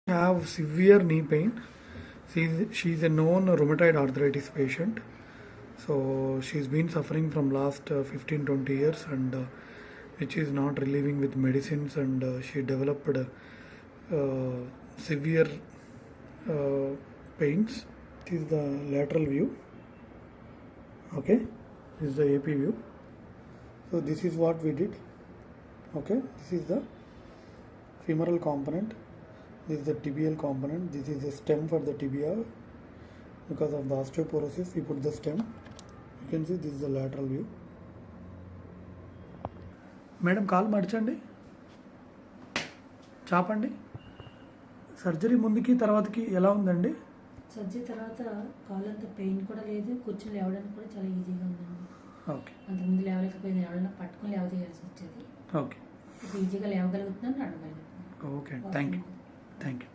Have severe knee pain. She's a known rheumatoid arthritis patient. So she's been suffering from last 15-20 years, and which is not relieving with medicines, and she developed severe pains. This is the lateral view. Okay, this is the AP view. So this is what we did. Okay, this is the femoral component. This is the tibial component. This is the stem for the tibia. Because of the osteoporosis, we put the stem. You can see this is the lateral view. Madam కాలు మడచండి, చాపండి. Surgery ముందుకి తర్వాతకి ఎలా ఉందండి? Surgery తర్వాత కాలంతా pain కూడా లేదు, కూర్చొని లేవడానికి కూడా చాలా ఈజీగా ఉందండి. ఓకే. అంతకుముందు లేవలేకపోయింది, ఎవరైనా పట్టుకొని లేవదీయాల్సి వచ్చేది. ఓకే. ఈజీగా లేవగలుగుతున్నాను, నడవగలుగుతున్నాను. Okay, thank you.